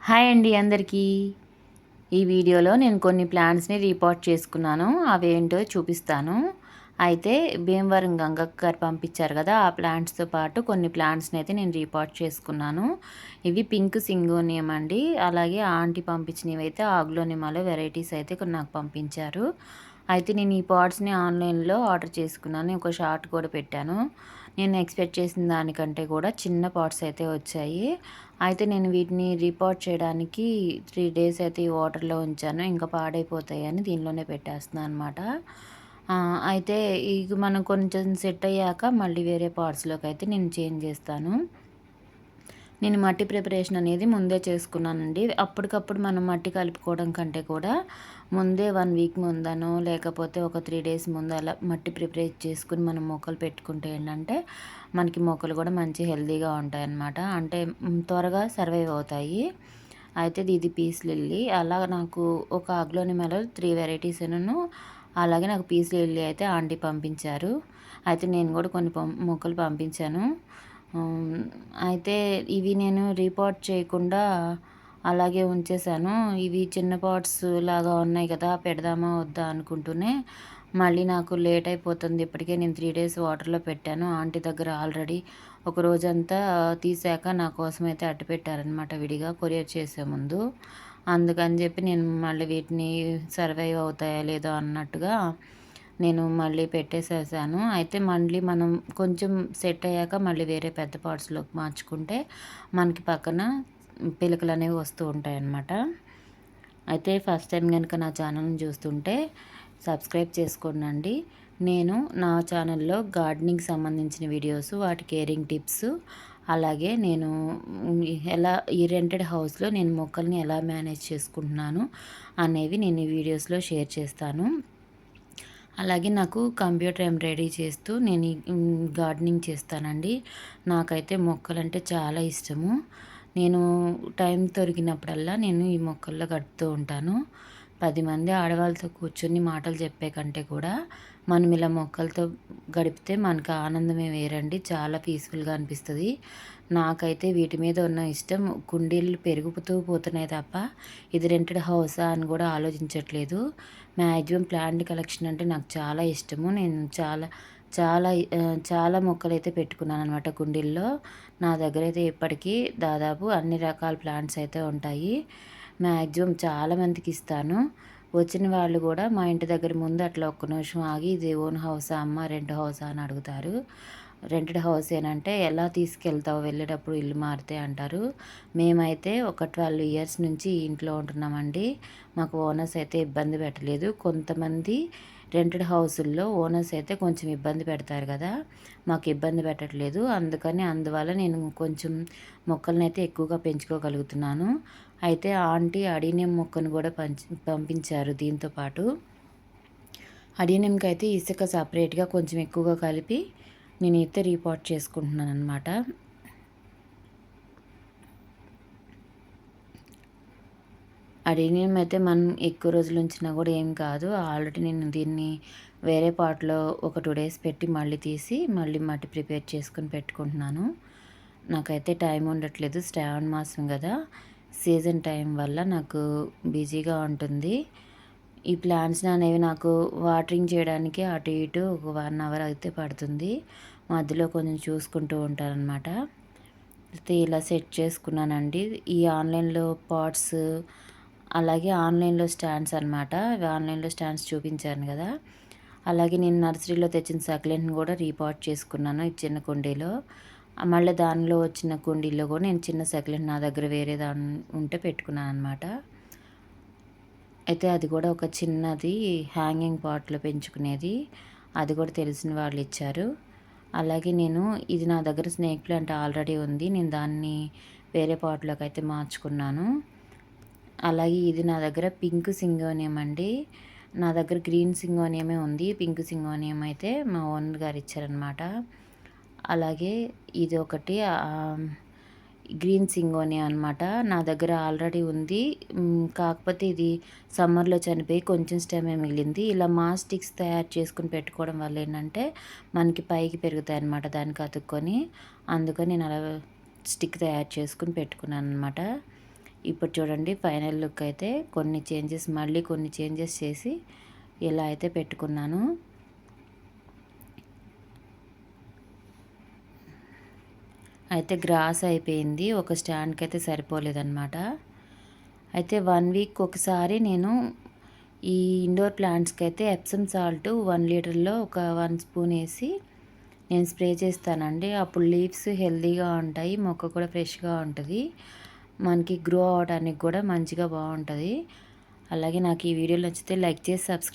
Hi అండి అందరికీ. ఈ వీడియోలో నేను కొన్ని ప్లాంట్స్‌ని రిపోర్ట్ చేసుకున్నాను. అవేంటో చూపిస్తాను. అయితే భీమవరం గంగక్క గారు పంపించారు కదా! ఆ ప్లాంట్స్‌తో పాటు కొన్ని ప్లాంట్స్‌ని అయితే నేను రిపోర్ట్ చేసుకున్నాను. ఇవి పింక్ సింగోనియం అండి. అలాగే ఆంటీ పంపించినవైతే ఆగ్లోనిమాలో వెరైటీస్ అయితే కొన్ని నాకు పంపించారు. అయితే నేను ఈ పాట్స్‌ని ఆన్‌లైన్‌లో ఆర్డర్ చేసుకున్నాను. ఒక షార్ట్ కూడా పెట్టాను. నేను ఎక్స్‌పెక్ట్ చేసిన దానికంటే కూడా చిన్న పాట్స్ అయితే వచ్చాయి. అయితే నేను వీటిని రిపోర్ట్ చేయడానికి 3 డేస్ అయితే ఈ వాటర్‌లో ఉంచాను. ఇంకా పాడైపోతాయని దీనిలోనే పెట్టేస్తున్నాను అనమాట. అయితే ఇక మనం కొంచెం సెట్ అయ్యాక మళ్ళీ వేరే పాట్స్‌లోకైతే నేను చేంజ్ చేస్తాను. నేను మట్టి ప్రిపరేషన్ అనేది ముందే చేసుకున్నానండి. అప్పటికప్పుడు మనం మట్టి కలుపుకోవడం కంటే కూడా ముందే 1 వీక్ ముందనో లేకపోతే ఒక 3 డేస్ ముందు అలా మట్టి ప్రిపేర్ చేసుకొని మనం మొక్కలు పెట్టుకుంటే ఏంటంటే మనకి మొక్కలు కూడా మంచి హెల్తీగా ఉంటాయన్నమాట. అంటే త్వరగా సర్వైవ్ అవుతాయి. అయితే ఇది పీస్ లిల్లీ. అలా నాకు ఒక అగ్లోనిమాలో 3 వెరైటీస్‌ను అలాగే నాకు పీస్ లిల్లీ అయితే ఆంటీ పంపించారు. అయితే నేను కూడా కొన్ని మొక్కలు పంపించాను. హ్మ్. అయితే ఇవి నేను రీపాట్ చేయకుండా అలాగే ఉంచేశాను. ఇవి చిన్న పాట్స్ లాగా ఉన్నాయి కదా! పెడదామా వద్దా అనుకుంటూనే మళ్ళీ నాకు లేట్ అయిపోతుంది. ఇప్పటికే నేను 3 డేస్ వాటర్‌లో పెట్టాను. ఆంటీ దగ్గర ఆల్రెడీ ఒక రోజంతా తీసాక నా కోసమైతే అట్టిపెట్టారనమాట విడిగా కొరియర్ చేసే ముందు. అందుకని చెప్పి నేను మళ్ళీ వీటిని సర్వైవ్ అవుతాయో లేదో అన్నట్టుగా నేను మళ్ళీ పెట్టేసేసాను. అయితే మళ్ళీ మనం కొంచెం సెట్ అయ్యాక మళ్ళీ వేరే పెద్ద పాట్స్‌లోకి మార్చుకుంటే మనకి పక్కన పిలకలనేవి వస్తూ ఉంటాయన్నమాట. అయితే ఫస్ట్ టైం గనుక నా ఛానల్‌ని చూస్తుంటే సబ్స్క్రైబ్ చేసుకోండండి. నేను నా ఛానల్‌లో గార్డెనింగ్‌కి సంబంధించిన వీడియోస్, వాటి కేరింగ్ టిప్స్, అలాగే నేను ఎలా ఈ రెంటెడ్ హౌస్‌లో నేను మొక్కల్ని ఎలా మేనేజ్ చేసుకుంటున్నాను అనేవి నేను ఈ వీడియోస్‌లో షేర్ చేస్తాను. అలాగే నాకు కంప్యూటర్ ఎంబ్రాయిడరీ చేస్తూ నేను ఈ గార్డెనింగ్ చేస్తానండి. నాకైతే మొక్కలంటే చాలా ఇష్టము. నేను టైం దొరికినప్పుడల్లా నేను ఈ మొక్కల్లో గడుపుతూ ఉంటాను. 10 మంది ఆడవాళ్ళతో కూర్చొని మాటలు చెప్పే కంటే కూడా మనం ఇలా మొక్కలతో గడిపితే మనకు ఆనందమే వేరండి. చాలా పీస్‌ఫుల్‌గా అనిపిస్తది. నాకైతే వీటి మీద ఉన్న ఇష్టం కుండీలు పెరుగుతూ పోతున్నాయి తప్ప ఇది రెంటెడ్ హౌసా అని కూడా ఆలోచించట్లేదు. మ్యాక్సిమం ప్లాంట్ కలెక్షన్ అంటే నాకు చాలా ఇష్టము. నేను చాలా చాలా చాలా మొక్కలైతే పెట్టుకున్నాననమాట కుండీల్లో. నా దగ్గరైతే ఇప్పటికీ దాదాపు అన్ని రకాల ప్లాంట్స్ అయితే ఉంటాయి. మ్యాక్సిమం చాలామందికి ఇస్తాను. వచ్చిన వాళ్ళు కూడా మా ఇంటి దగ్గర ముందు అట్లా ఒక్క నిమిషం ఆగి ఇది ఓన్ హౌసా అమ్మ రెంట్ హౌసా అని అడుగుతారు. రెంటెడ్ హౌస్ ఏనంటే ఎలా తీసుకెళ్తావు వెళ్ళేటప్పుడు ఇల్లు మారితే అంటారు. మేమైతే ఒక 12 ఇయర్స్ నుంచి ఈ ఇంట్లో ఉంటున్నామండి. మాకు ఓనర్స్ అయితే ఇబ్బంది పెట్టలేదు. కొంతమంది రెంటెడ్ హౌసుల్లో ఓనర్స్ అయితే కొంచెం ఇబ్బంది పెడతారు కదా! మాకు ఇబ్బంది పెట్టట్లేదు. అందువల్ల నేను కొంచెం మొక్కలనైతే ఎక్కువగా పెంచుకోగలుగుతున్నాను. అయితే ఆంటీ అడీనియం మొక్కను కూడా పంపించారు దీంతో పాటు. అడీనియంకి అయితే ఇసుక సపరేట్‌గా కొంచెం ఎక్కువగా కలిపి నేనైతే రీపాట్ చేసుకుంటున్నాననమాట. అడీనియం అయితే మనం ఎక్కువ రోజులు ఉంచినా కూడా ఏం కాదు. ఆల్రెడీ నేను దీన్ని వేరే పాట్‌లో ఒక 2 డేస్ పెట్టి మళ్ళీ తీసి మళ్ళీ మట్టి ప్రిపేర్ చేసుకొని పెట్టుకుంటున్నాను. నాకైతే టైం ఉండట్లేదు. శ్రావణ మాసం కదా! సీజన్ టైం వల్ల నాకు బిజీగా ఉంటుంది. ఈ ప్లాంట్స్ అనేవి నాకు వాటరింగ్ చేయడానికి అటు ఇటు ఒక 1 అవర్ అయితే పడుతుంది. మధ్యలో కొంచెం చూసుకుంటూ ఉంటాననమాట. అయితే ఇలా సెట్ చేసుకున్నానండి. ఈ ఆన్‌లైన్‌లో పాట్స్ అలాగే ఆన్‌లైన్‌లో స్టాండ్స్ అనమాట. అవి ఆన్‌లైన్‌లో స్టాండ్స్ చూపించాను కదా! అలాగే నేను నర్సరీలో తెచ్చిన సక్లెంట్‌ని కూడా రీపాట్ చేసుకున్నాను ఈ చిన్న కుండీలో. మళ్ళీ దానిలో వచ్చిన కుండీలో కూడా నేను చిన్న సక్లెంట్ నా దగ్గర వేరే ఉంటే పెట్టుకున్నాననమాట. అయితే అది కూడా ఒక చిన్నది హ్యాంగింగ్ పాట్‌లో పెంచుకునేది. అది కూడా తెలిసిన వాళ్ళు ఇచ్చారు. అలాగే నేను ఇది నా దగ్గర స్నేక్ ప్లాంట్ ఆల్రెడీ ఉంది. నేను దాన్ని వేరే పాట్‌లోకి అయితే మార్చుకున్నాను. అలాగే ఇది నా దగ్గర పింక్ సింగోనియం అండి. నా దగ్గర గ్రీన్ సింగోనియమే ఉంది. పింక్ సింగోనియం అయితే మా ఓనర్ గారు ఇచ్చారనమాట. అలాగే ఇది ఒకటి గ్రీన్ సింగోనియా అనమాట. నా దగ్గర ఆల్రెడీ ఉంది. కాకపోతే ఇది సమ్మర్‌లో చనిపోయి కొంచెం స్టెమ్మే మిగిలింది. ఇలా మాస్ స్టిక్స్ తయారు చేసుకొని పెట్టుకోవడం వల్ల ఏంటంటే మనకి పైకి పెరుగుతాయన్నమాట దానికి అతుక్కొని. అందుకని నేను అలా స్టిక్ తయారు చేసుకొని పెట్టుకున్నాననమాట. ఇప్పుడు చూడండి ఫైనల్ లుక్ అయితే మళ్ళీ కొన్ని చేంజెస్ చేసి ఇలా అయితే పెట్టుకున్నాను. అయితే గ్రాస్ అయిపోయింది, ఒక స్టాండ్కి అయితే సరిపోలేదన్నమాట. అయితే 1 వీక్ ఒకసారి నేను ఈ ఇండోర్ ప్లాంట్స్కి అయితే ఎప్సమ్ సాల్ట్ 1 లీటర్లో ఒక 1 స్పూన్ వేసి నేను స్ప్రే చేస్తానండి. అప్పుడు లీవ్స్ హెల్తీగా ఉంటాయి, మొక్క కూడా ఫ్రెష్గా ఉంటుంది, మనకి గ్రో అవడానికి కూడా మంచిగా బాగుంటుంది. అలాగే నాకు ఈ వీడియో నచ్చితే లైక్ చేసి సబ్స్క్రైబ్